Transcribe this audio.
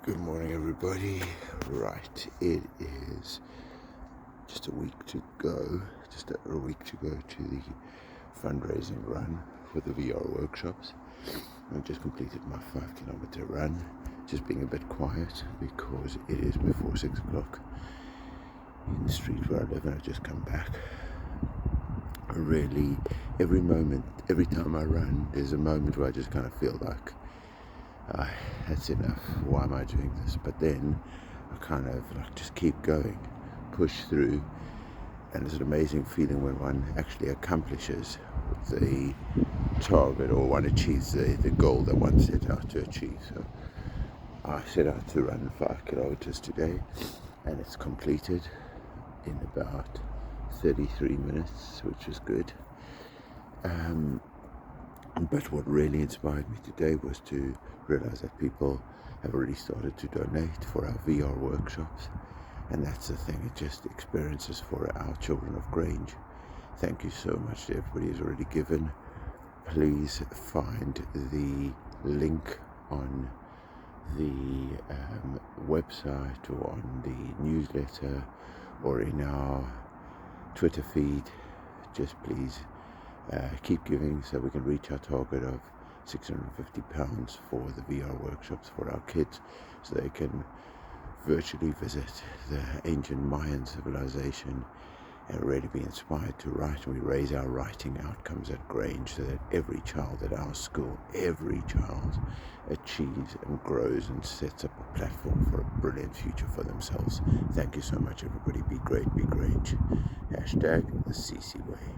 Good morning, everybody. Right, it is just a week to go to the fundraising run for the VR workshops. I just completed my 5-kilometer run, just being a bit quiet because it is before 6 o'clock in the street where I live, and I just come back. Really, every time I run, there's a moment where I just kind of feel like, that's enough, why am I doing this? But then I kind of just keep going, push through, and it's an amazing feeling when one actually accomplishes the target, or one achieves the goal that one set out to achieve. So I set out to run 5 kilometers today, and it's completed in about 33 minutes, which is good. But what really inspired me today was to realize that people have already started to donate for our VR workshops, and that's the thing, it just experiences for our children of Grange. Thank you so much to everybody who's already given. Please find the link on the website, or on the newsletter, or in our Twitter feed. Just please keep giving so we can reach our target of £650 for the VR workshops for our kids, so they can virtually visit the ancient Mayan civilization and really be inspired to write. We raise our writing outcomes at Grange so that every child at our school, every child achieves and grows and sets up a platform for a brilliant future for themselves. Thank you so much, everybody. Be great, be Grange. #the CC Way.